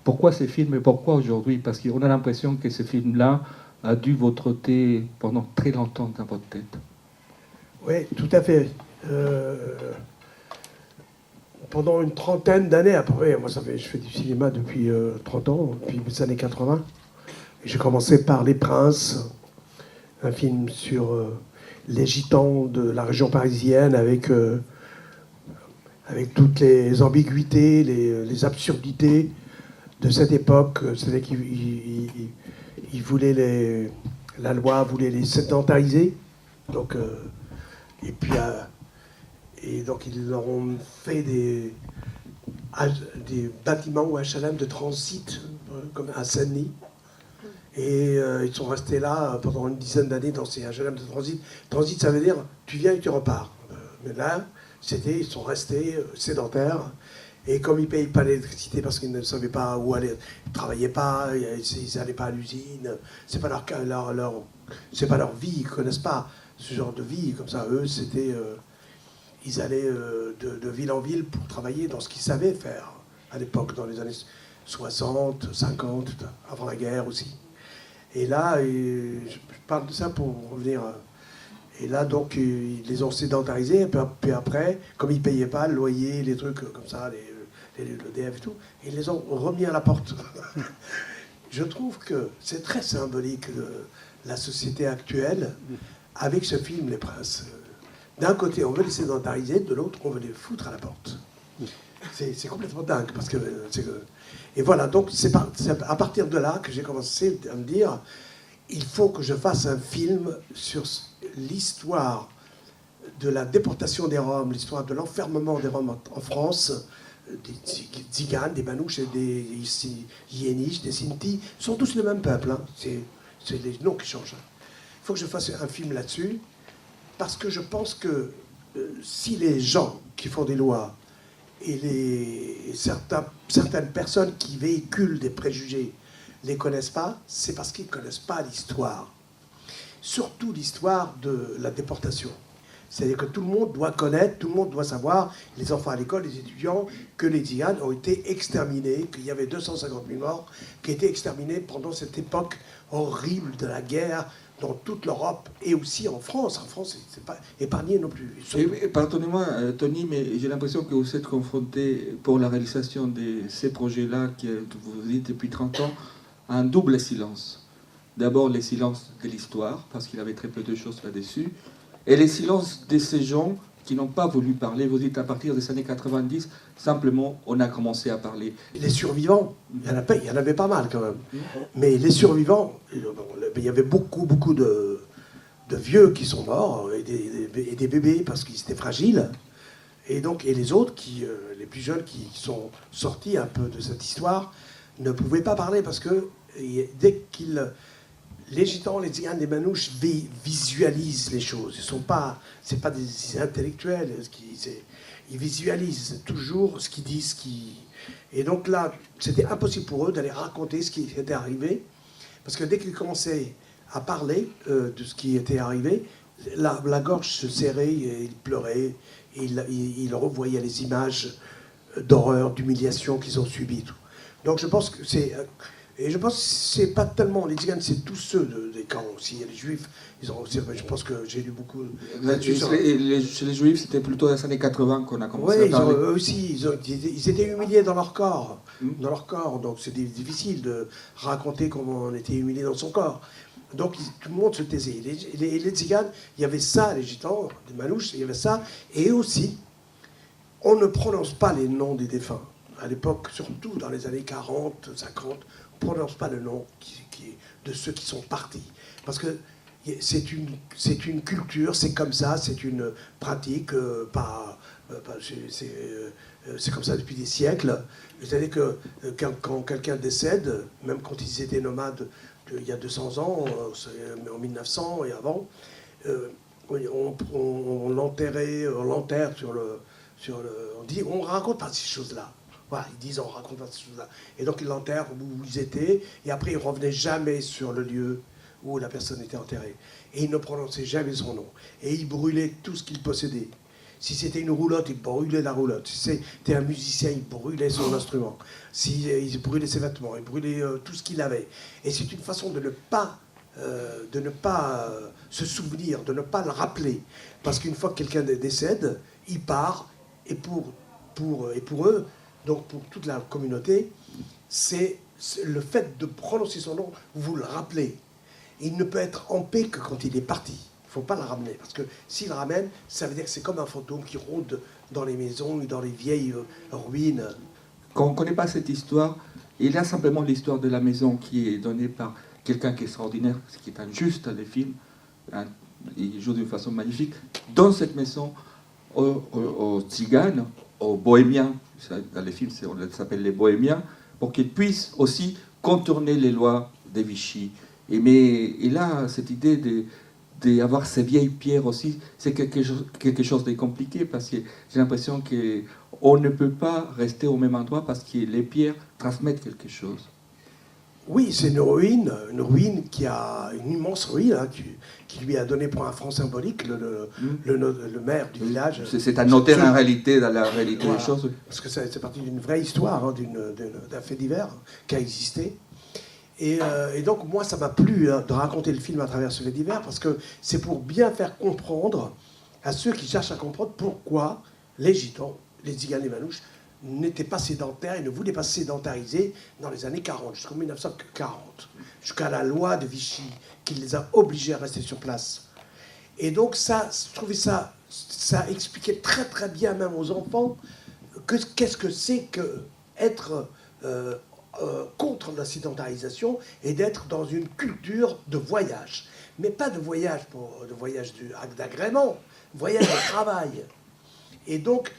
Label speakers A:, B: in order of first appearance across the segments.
A: Pourquoi ces films et pourquoi aujourd'hui? Parce qu'on a l'impression que ce film-là a dû vous trotter pendant très longtemps dans votre tête.
B: Oui, tout à fait. Pendant une trentaine d'années, après, moi, je fais du cinéma depuis 30 ans, depuis les années 80. J'ai commencé par Les Princes, un film sur les gitans de la région parisienne avec toutes les ambiguïtés, les absurdités de cette époque. C'est-à-dire qu'ils voulaient la loi voulait les sédentariser. Donc, et donc ils leur ont fait des bâtiments ou HLM de transit, comme à Saint-Denis. Et ils sont restés là pendant une dizaine d'années dans ces HLM de transit. Transit, ça veut dire tu viens et tu repars. Mais là, ils sont restés sédentaires. Et comme ils ne payent pas l'électricité parce qu'ils ne savaient pas où aller, ils ne travaillaient pas, ils n'allaient pas à l'usine, c'est pas c'est pas leur vie, ils ne connaissent pas ce genre de vie. Comme ça, eux, ils allaient de ville en ville pour travailler dans ce qu'ils savaient faire à l'époque, dans les années 60, 50, avant la guerre aussi. Et là, je parle de ça pour revenir. Et là, donc, ils les ont sédentarisés. Et puis après, comme ils ne payaient pas le loyer, les trucs comme ça, l'EDF et tout, ils les ont remis à la porte. Je trouve que c'est très symbolique de la société actuelle avec ce film, Les Princes. D'un côté, on veut les sédentariser, de l'autre, on veut les foutre à la porte. C'est complètement dingue. Et voilà, donc c'est à partir de là que j'ai commencé à me dire il faut que je fasse un film sur l'histoire de la déportation des Roms, l'histoire de l'enfermement des Roms en France, des Tziganes, des Manouches, des Yéniches, des Sinti, sont tous le même peuple. Hein. C'est les noms qui changent. Il faut que je fasse un film là-dessus, parce que je pense que si les gens qui font des lois et certaines personnes qui véhiculent des préjugés ne les connaissent pas, c'est parce qu'ils ne connaissent pas l'histoire. Surtout l'histoire de la déportation. C'est-à-dire que tout le monde doit connaître, tout le monde doit savoir, les enfants à l'école, les étudiants, que les Tziganes ont été exterminés, qu'il y avait 250 000 morts qui étaient exterminés pendant cette époque horrible de la guerre dans toute l'Europe et aussi en France. En France, c'est pas épargné non plus.
A: Et pardonnez-moi, Tony, mais j'ai l'impression que vous êtes confronté pour la réalisation de ces projets-là que vous dites depuis 30 ans à un double silence. D'abord, les silences de l'histoire, parce qu'il avait très peu de choses là-dessus, et les silences de ces gens qui n'ont pas voulu parler. Vous dites à partir des années 90, simplement, on a commencé à parler.
B: Les survivants, il y en avait pas mal quand même. Mais les survivants, il y avait beaucoup de vieux qui sont morts et des bébés parce qu'ils étaient fragiles. Et les autres, les plus jeunes qui sont sortis un peu de cette histoire, ne pouvaient pas parler parce que dès qu'ils... Les gitans, les tziganes, les manouches visualisent les choses. C'est pas des intellectuels. Ils visualisent toujours ce qu'ils disent. Et donc là, c'était impossible pour eux d'aller raconter ce qui était arrivé. Parce que dès qu'ils commençaient à parler de ce qui était arrivé, la gorge se serrait, et ils pleuraient, et ils revoyaient les images d'horreur, d'humiliation qu'ils ont subies. Donc je pense que et je pense que c'est pas tellement les Tziganes, c'est tous ceux des camps aussi. Il y a les Juifs, ils ont aussi, je pense que j'ai lu beaucoup là-dessus.
A: Chez les Juifs, c'était plutôt dans les années 80 qu'on a commencé à parler.
B: Eux aussi, ils étaient humiliés dans leur corps. Dans leur corps, donc c'est difficile de raconter comment on était humilié dans son corps. Donc tout le monde se taisait. Les Tziganes, il y avait ça, les Gitans, les Manouches, il y avait ça. Et aussi, on ne prononce pas les noms des défunts. À l'époque, surtout dans les années 40, 50, on ne prononce pas le nom de ceux qui sont partis. Parce que c'est une culture, c'est comme ça, c'est une pratique, c'est comme ça depuis des siècles. C'est-à-dire que quand quelqu'un décède, même quand ils étaient nomades il y a 200 ans, en 1900 et avant, on l'enterre on raconte pas ces choses-là. Voilà, ils disent on raconte pas ces choses-là. Et donc ils l'enterrent où ils étaient, et après ils revenaient jamais sur le lieu où la personne était enterrée. Et ils ne prononçaient jamais son nom. Et ils brûlaient tout ce qu'ils possédaient. Si c'était une roulotte, il brûlait la roulotte. Si c'était un musicien, il brûlait son instrument. Il brûlait ses vêtements, il brûlait tout ce qu'il avait. Et c'est une façon de ne pas se souvenir, de ne pas le rappeler. Parce qu'une fois que quelqu'un décède, il part, et pour eux, donc pour toute la communauté, c'est le fait de prononcer son nom, vous le rappelez. Il ne peut être en paix que quand il est parti. Il ne faut pas le ramener, parce que s'il le ramène, ça veut dire que c'est comme un fantôme qui rôde dans les maisons ou dans les vieilles ruines.
A: Quand on ne connaît pas cette histoire, il y a simplement l'histoire de la maison qui est donnée par quelqu'un qui est extraordinaire, qui est un juste dans les films. Il joue d'une façon magnifique. Dans cette maison, aux tziganes, aux bohémiens, dans les films on les appelle les bohémiens, pour qu'ils puissent aussi contourner les lois des Vichy. Mais il a cette idée d'avoir ces vieilles pierres aussi, c'est quelque chose de compliqué, parce que j'ai l'impression qu'on ne peut pas rester au même endroit parce que les pierres transmettent quelque chose.
B: Oui, c'est une ruine qui a une immense ruine, hein, qui lui a donné pour un franc symbolique le maire du village.
A: C'est un notaire en réalité, dans la réalité des choses.
B: Parce que c'est parti d'une vraie histoire, hein, d'un fait divers qui a existé. Et donc moi, ça m'a plu de raconter le film à travers ce fait divers, parce que c'est pour bien faire comprendre à ceux qui cherchent à comprendre pourquoi les gitans, les tziganes, les manouches, n'étaient pas sédentaires et ne voulaient pas se sédentariser dans les années 40, jusqu'en 1940, jusqu'à la loi de Vichy, qui les a obligés à rester sur place. Et donc ça, je trouvais ça expliquait très très bien même aux enfants qu'est-ce que c'est qu'être contre la sédentarisation et d'être dans une culture de voyage. Mais pas de voyage d'agrément, voyage de travail. Et donc,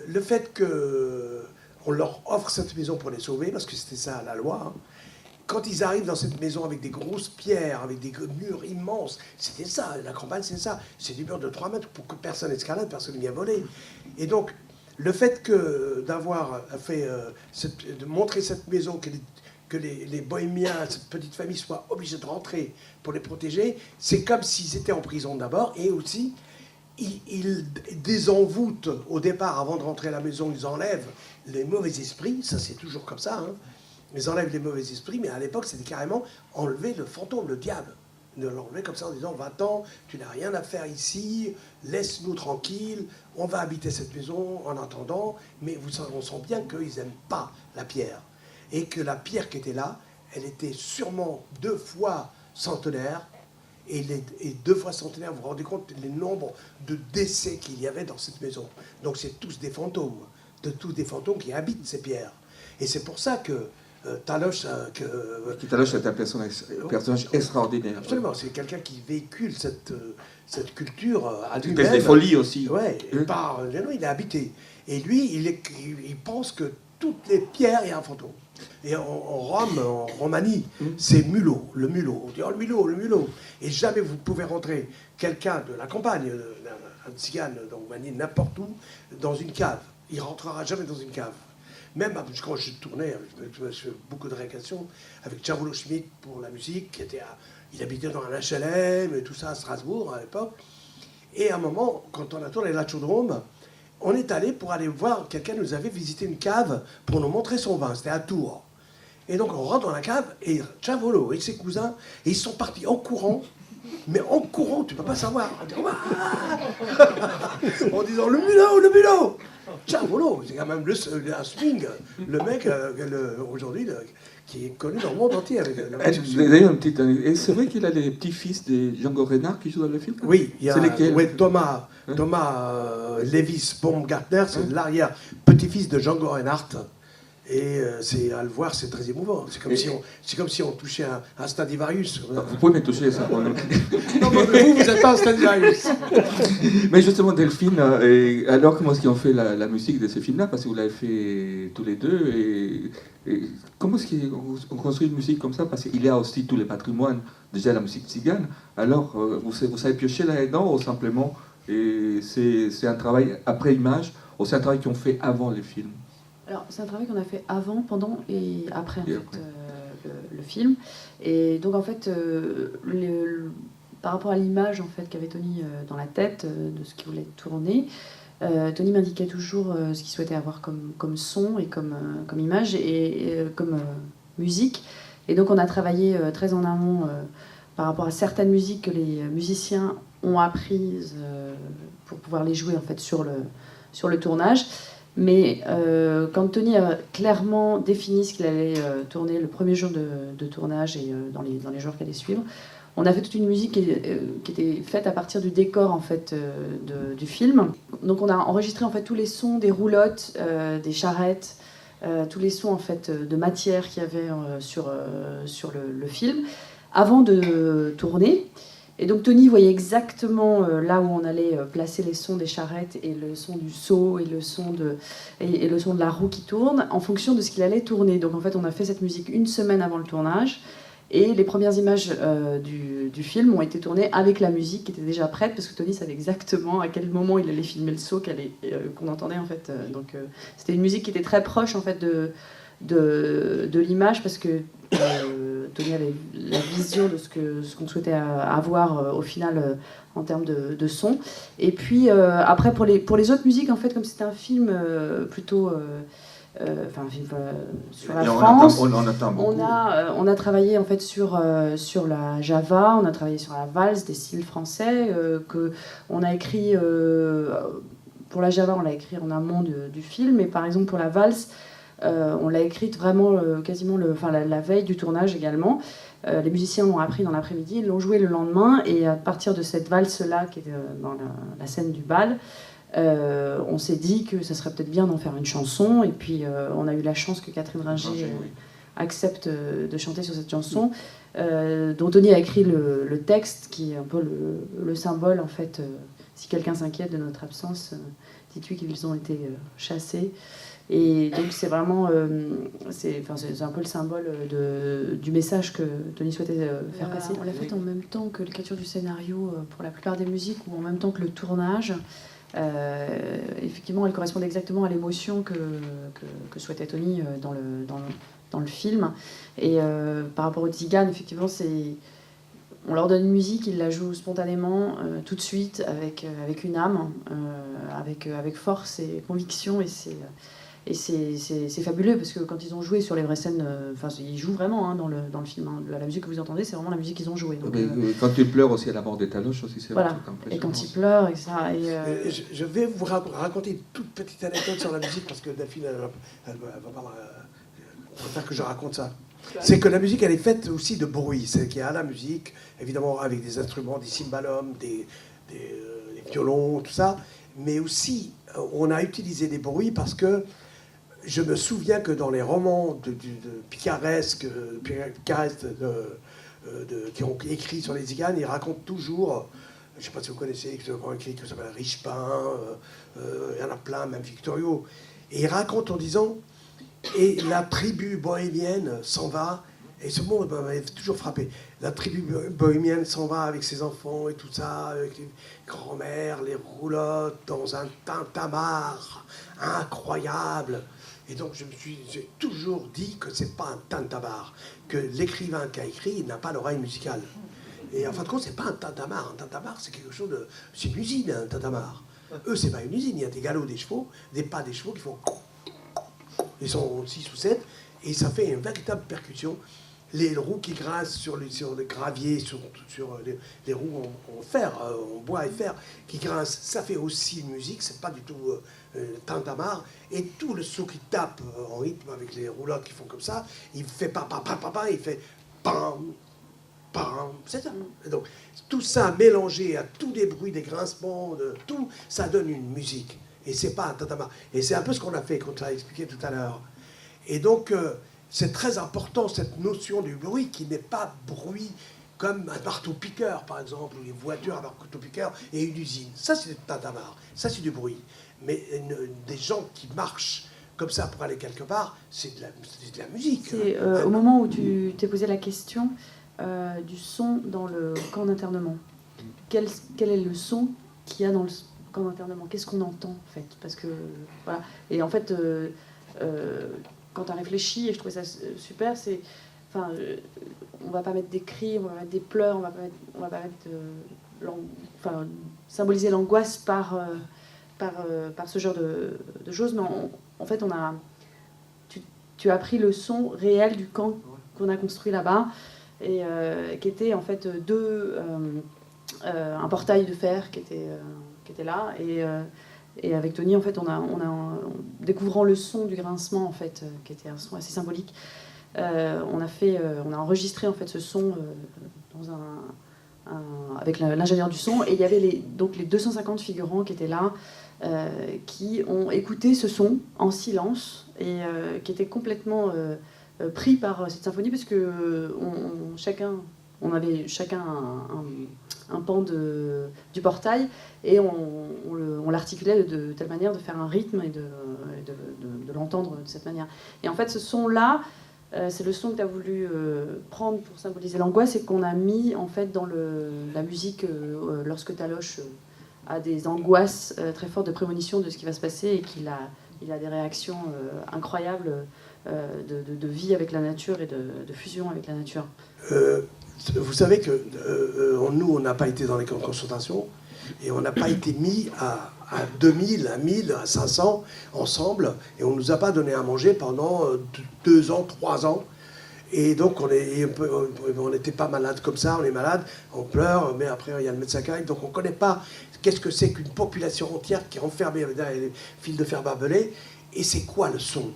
B: le fait qu'on leur offre cette maison pour les sauver, parce que c'était ça la loi, hein, quand ils arrivent dans cette maison avec des grosses pierres, avec des murs immenses, c'était ça, la campagne c'est ça, c'est des murs de 3 mètres pour que personne escalade, personne ne vienne voler. Et donc, le fait d'avoir fait, de montrer cette maison, que les bohémiens, cette petite famille, soient obligés de rentrer pour les protéger, c'est comme s'ils étaient en prison d'abord, et aussi, ils désenvoûtent au départ, avant de rentrer à la maison, ils enlèvent les mauvais esprits, ça c'est toujours comme ça, hein. Ils enlèvent les mauvais esprits, mais à l'époque c'était carrément enlever le fantôme, le diable. De l'enlever comme ça en disant va-t'en, tu n'as rien à faire ici, laisse-nous tranquille, on va habiter cette maison en attendant, mais on sent bien qu'ils n'aiment pas la pierre. Et que la pierre qui était là, elle était sûrement 2 fois centenaire, et 2 fois centenaire, vous vous rendez compte les nombres de décès qu'il y avait dans cette maison. Donc c'est tous des fantômes qui habitent ces pierres. Et c'est pour ça que Taloche...
A: Taloche est un personnage extraordinaire.
B: Absolument, c'est quelqu'un qui véhicule cette culture à
A: lui-même.
B: lui-même.
A: Des folies aussi.
B: Ouais, il est habité. Et lui, il pense que toutes les pierres, il y a un fantôme. Et en Rome, en Roumanie, c'est mulot, le mulot. On dit, oh, le mulot. Et jamais vous pouvez rentrer quelqu'un de la campagne, un tzigane, en Roumanie, n'importe où, dans une cave. Il rentrera jamais dans une cave. Même quand je tournais, je fais beaucoup de récréation avec Chavolo Schmidt pour la musique, il habitait dans un HLM et tout ça à Strasbourg à l'époque. Et à un moment, quand on a tourné la Chaudrome, on est allé pour aller voir, quelqu'un nous avait visité une cave pour nous montrer son vin, c'était à Tours. Et donc on rentre dans la cave, et Chavolo et ses cousins, et ils sont partis en courant, mais en courant, tu ne peux pas savoir, en disant le mulot Chavolo, c'est quand même un swing, le mec aujourd'hui qui est connu dans le monde entier.
A: D'ailleurs, et c'est vrai qu'il a les petits-fils de Django Reinhardt qui jouent dans le film.
B: Oui, il y a Thomas Lévis Baumgartner, c'est l'arrière-petit-fils de Django Reinhardt. Et à le voir, c'est très émouvant. C'est comme si on touchait un Stradivarius.
A: Vous pouvez me toucher ça.
B: Non, mais vous n'êtes pas un Stradivarius.
A: Mais justement, Delphine, alors comment est-ce qu'ils ont fait la musique de ces films-là? Parce que vous l'avez fait tous les deux. Et comment est-ce qu'on construit une musique comme ça? Parce qu'il y a aussi tous les patrimoines, déjà la musique tzigane. Alors, vous savez piocher là-dedans ou simplement c'est un travail après image ou c'est un travail qu'on fait avant les films?
C: Alors, c'est un travail qu'on a fait avant, pendant et après, le film. Et donc, en fait, par rapport à l'image en fait, qu'avait Tony dans la tête de ce qu'il voulait tourner, Tony m'indiquait toujours ce qu'il souhaitait avoir comme son et comme image et comme musique. Et donc on a travaillé très en amont par rapport à certaines musiques que les musiciens ont apprises pour pouvoir les jouer en fait sur le tournage. Mais quand Tony a clairement défini ce qu'il allait tourner le premier jour de tournage et dans les jours qui allaient suivre, on a fait toute une musique qui était faite à partir du décor en fait du film. Donc on a enregistré en fait tous les sons des roulottes, des charrettes, tous les sons en fait de matière qu'il y avait sur le film avant de tourner. Et donc Tony voyait exactement là où on allait placer les sons des charrettes et le son du seau et le son de la roue qui tourne en fonction de ce qu'il allait tourner. Donc en fait on a fait cette musique une semaine avant le tournage. Et les premières images du film ont été tournées avec la musique qui était déjà prête, parce que Tony savait exactement à quel moment il allait filmer le saut qu'on entendait en fait. Donc c'était une musique qui était très proche en fait de l'image, parce que Tony avait la vision de ce qu'on souhaitait avoir au final en termes de son. Et puis après pour les autres musiques en fait, comme c'était un film plutôt un film sur la France. On a travaillé en fait sur la java, on a travaillé sur la valse des styles français que on a écrit pour la java, on l'a écrit en amont du film, et par exemple pour la valse, on l'a écrite vraiment quasiment la veille du tournage également. Les musiciens l'ont appris dans l'après-midi, ils l'ont joué le lendemain, et à partir de cette valse-là qui est dans la scène du bal, on s'est dit que ça serait peut-être bien d'en faire une chanson, et puis on a eu la chance que Catherine Ringer accepte de chanter sur cette chanson, dont Tony a écrit le texte, qui est un peu le symbole en fait. Si quelqu'un s'inquiète de notre absence, dites-lui qu'ils ont été chassés. Et donc c'est vraiment c'est un peu le symbole du message que Tony souhaitait faire passer. On l'a fait en même temps que l'écriture du scénario pour la plupart des musiques, ou en même temps que le tournage. Effectivement, elle correspond exactement à l'émotion que souhaitait Tony dans le film. Et par rapport aux Tziganes, effectivement, on leur donne une musique, ils la jouent spontanément, tout de suite, avec une âme, avec force et conviction, et c'est fabuleux, parce que quand ils ont joué sur les vraies scènes, ils jouent vraiment dans le film. Hein. La musique que vous entendez, c'est vraiment la musique qu'ils ont jouée. Donc,
A: quand il pleure aussi à la mort des Taloches, aussi, c'est
C: voilà. Et quand il pleure, et ça.
B: Je vais vous raconter une toute petite anecdote sur la musique, parce que Delphine, elle va pas. On préfère que je raconte ça. C'est que la musique, elle est faite aussi de bruit. C'est qu'il y a la musique, évidemment, avec des instruments, des cymbalums, des violons, tout ça. Mais aussi, on a utilisé des bruits parce que je me souviens que dans les romans picaresques qui ont écrit sur les Tziganes, ils racontent toujours, je ne sais pas si vous connaissez, un grand écrit qui s'appelle Richepin, il y en a plein, même Victor Hugo, et ils racontent en disant, et la tribu bohémienne s'en va, et ce mot m'avait toujours frappé, la tribu bohémienne s'en va avec ses enfants et tout ça, avec les grands-mères, les roulottes, dans un tintamarre incroyable. Et donc j'ai toujours dit que c'est pas un tintamarre, que l'écrivain qui a écrit, il n'a pas l'oreille musicale. Et en fin de compte, c'est pas un tintamarre. Un tintamarre, c'est quelque chose de... C'est une usine, un tintamarre. Eux, c'est pas une usine. Il y a des galops des chevaux, des pas des chevaux qui font... Ils sont 6 ou 7, et ça fait une véritable percussion. Les roues qui grincent sur le gravier, sur les roues en fer, en bois et fer, qui grincent, ça fait aussi une musique, c'est pas du tout tintamarre. Et tout le saut qui tape en rythme avec les roulottes qui font comme ça, il fait il fait pam, pam, c'est ça. Et donc tout ça mélangé à tous les bruits, des grincements, de tout, ça donne une musique. Et c'est pas un tintamarre. Et c'est un peu ce qu'on a fait, quand tu as expliqué tout à l'heure. Et donc c'est très important, cette notion du bruit qui n'est pas bruit comme un marteau-piqueur, par exemple, ou les voitures à marteau-piqueur et une usine. Ça, c'est du tintamarre, ça, c'est du bruit. Mais des gens qui marchent comme ça pour aller quelque part, c'est de la musique.
C: C'est au moment où tu t'es posé la question du son dans le camp d'internement. Quel est le son qu'il y a dans le camp d'internement? Qu'est-ce qu'on entend, en fait? Parce que, voilà. Et en fait... quand tu as réfléchi, et je trouvais ça super, c'est, on va pas mettre des cris, on va mettre des pleurs, on va pas mettre symboliser l'angoisse par par ce genre de choses, mais en fait, tu as pris le son réel du camp qu'on a construit là-bas, et qui était en fait un portail de fer qui était là, et avec Tony, en fait, en découvrant le son du grincement, en fait, qui était un son assez symbolique, on a enregistré en fait ce son avec l'ingénieur du son, et il y avait donc les 250 figurants qui étaient là, qui ont écouté ce son en silence, et qui étaient complètement pris par cette symphonie, parce que on avait chacun un pan du portail, et on l'articulait de telle manière de faire un rythme et de l'entendre de cette manière. Et en fait, ce son-là, c'est le son que tu as voulu prendre pour symboliser l'angoisse, et qu'on a mis en fait dans la musique lorsque Taloche a des angoisses très fortes de prémonition de ce qui va se passer, et qu'il a des réactions incroyables de vie avec la nature et de fusion avec la nature.
B: Vous savez que nous, on n'a pas été dans les camps de concentration, et on n'a pas été mis à 2000, à 1000, à 500 ensemble, et on ne nous a pas donné à manger pendant 2 ans, 3 ans. Et donc on n'était pas malade comme ça, on est malade, on pleure, mais après il y a le médecin qui arrive, donc on ne connaît pas qu'est-ce que c'est qu'une population entière qui est enfermée derrière les fils de fer barbelés. Et c'est quoi le son ?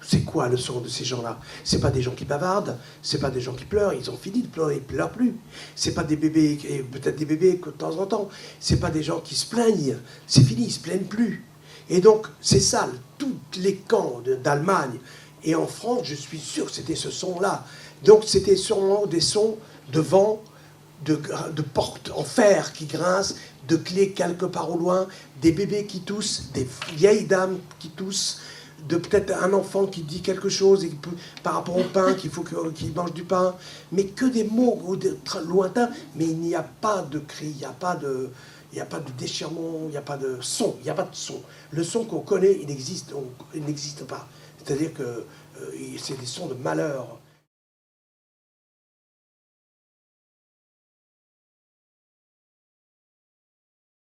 B: C'est quoi le son de ces gens-là ? C'est pas des gens qui bavardent, c'est pas des gens qui pleurent, ils ont fini de pleurer, ils pleurent plus. C'est pas des bébés, et peut-être des bébés que de temps en temps. C'est pas des gens qui se plaignent, c'est fini, ils se plaignent plus. Et donc c'est ça, tous les camps d'Allemagne et en France, je suis sûr que c'était ce son-là. Donc c'était sûrement des sons de vent, de portes en fer qui grincent, de clés quelque part au loin, des bébés qui toussent, des vieilles dames qui toussent, de peut-être un enfant qui dit quelque chose par rapport au pain, qu'il faut qu'il mange du pain, mais que des mots lointains, mais il n'y a pas de cri, il n'y a pas de déchirement, il n'y a pas de son, il n'y a pas de son. Le son qu'on connaît, il n'existe pas. C'est-à-dire que c'est des sons de malheur.